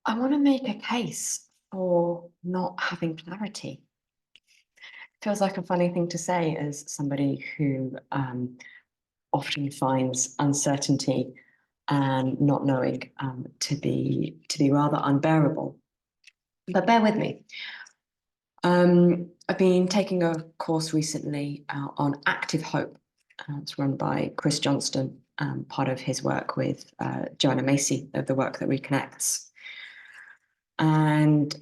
I want to make a case for not having clarity. Feels like a funny thing to say as somebody who often finds uncertainty and not knowing to be rather unbearable. But bear with me. I've been taking a course recently on active hope. It's run by Chris Johnston, part of his work with Joanna Macy of the Work That Reconnects. And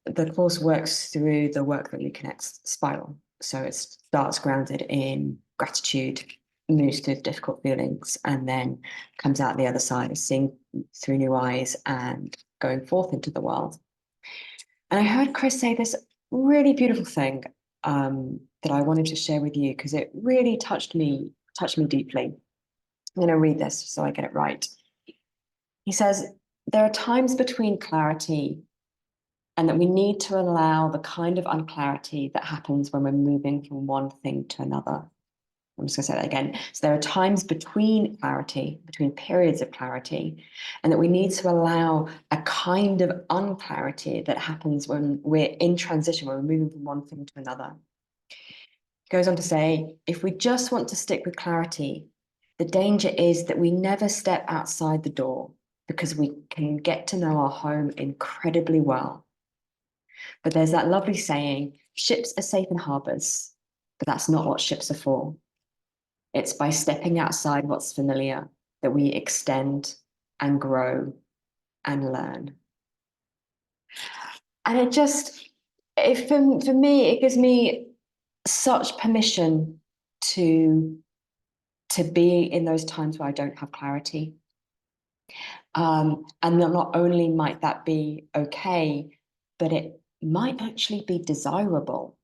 the course works through the Work That Reconnects spiral. So it starts grounded in gratitude, moves through difficult feelings, and then comes out the other side of seeing through new eyes and going forth into the world. And I heard Chris say this really beautiful thing that I wanted to share with you because it really touched me deeply. I'm going to read this so I get it right. He says, there are times between clarity and that we need to allow the kind of unclarity that happens when we're moving from one thing to another. I'm just going to say that again. So there are times between clarity, between periods of clarity, and that we need to allow a kind of unclarity that happens when we're in transition, when we're moving from one thing to another. He goes on to say, if we just want to stick with clarity, the danger is that we never step outside the door because we can get to know our home incredibly well. But there's that lovely saying, ships are safe in harbors, but that's not what ships are for. It's by stepping outside what's familiar that we extend and grow and learn. And for me, it gives me such permission to be in those times where I don't have clarity. And not only might that be okay, but it might actually be desirable.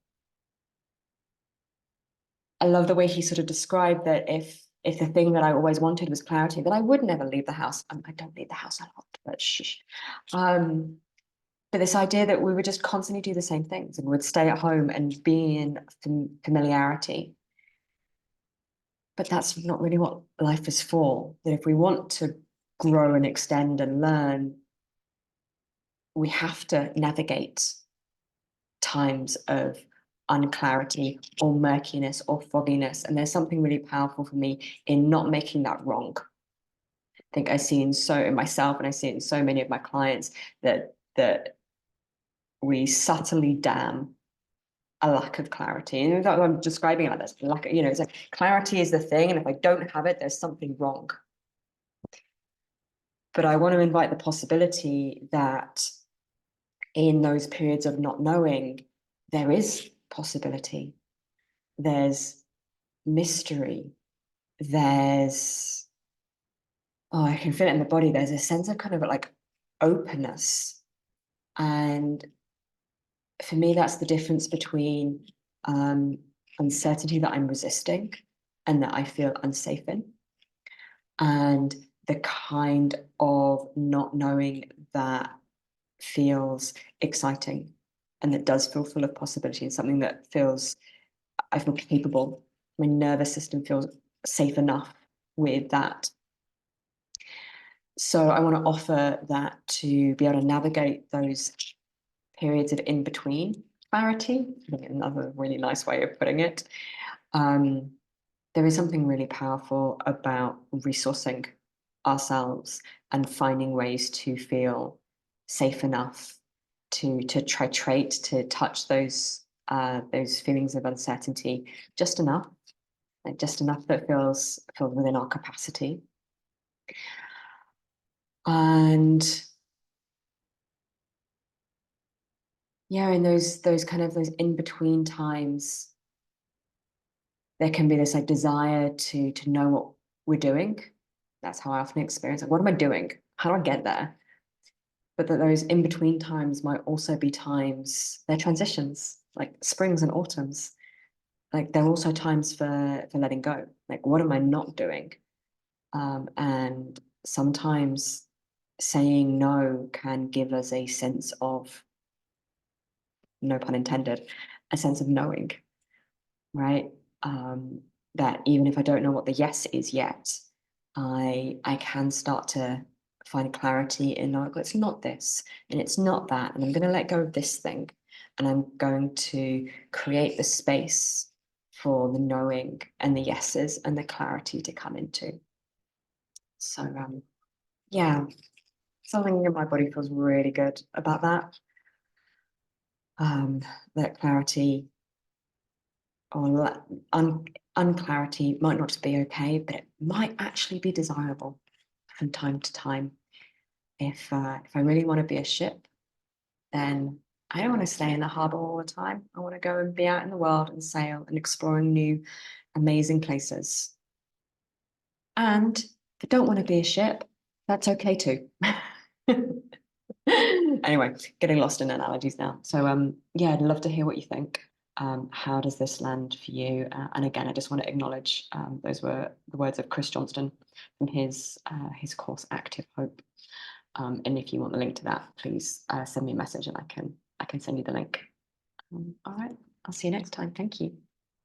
I love the way he sort of described that if the thing that I always wanted was clarity, that I would never leave the house. I don't leave the house a lot, but shh. But this idea that we would just constantly do the same things and would stay at home and be in familiarity. But that's not really what life is for. That if we want to grow and extend and learn, we have to navigate times of unclarity or murkiness or fogginess. And there's something really powerful for me in not making that wrong. I think I see in myself, and I see it in so many of my clients that we subtly damn a lack of clarity. And I'm describing it like this, it's like clarity is the thing, and if I don't have it, there's something wrong. But I want to invite the possibility that in those periods of not knowing, there is possibility. There's mystery. There's, I can feel it in the body. There's a sense of kind of like openness. And for me, that's the difference between uncertainty that I'm resisting and that I feel unsafe in, and the kind of not knowing that feels exciting and that does feel full of possibility, and something that I feel capable. My nervous system feels safe enough with that. So I want to offer that to be able to navigate those periods of in-between clarity. I think another really nice way of putting it. There is something really powerful about resourcing ourselves and finding ways to feel safe enough to titrate, to touch those feelings of uncertainty just enough, that feels within our capacity. And yeah, in those in-between times, there can be this like desire to know what we're doing. That's how I often experience it. What am I doing? How do I get there? But that those in-between times might also be times, they're transitions, like springs and autumns. Like they're also times for letting go. Like, what am I not doing? And sometimes saying no can give us a sense of, no pun intended, a sense of knowing, right? That even if I don't know what the yes is yet, I can start to find clarity in, like, it's not this and it's not that, and I'm going to let go of this thing, and I'm going to create the space for the knowing and the yeses and the clarity to come into. So yeah, something in my body feels really good about that. That clarity or unclarity might not be okay, but it might actually be desirable from time to time. If I really want to be a ship, then I don't want to stay in the harbor all the time. I want to go and be out in the world and sail and exploring new, amazing places. And if I don't want to be a ship, that's okay too. Anyway, getting lost in analogies now. So yeah, I'd love to hear what you think. How does this land for you? And again, I just want to acknowledge those were the words of Chris Johnston from his course Active Hope. And if you want the link to that, please send me a message and I can send you the link. All right, I'll see you next time. Thank you.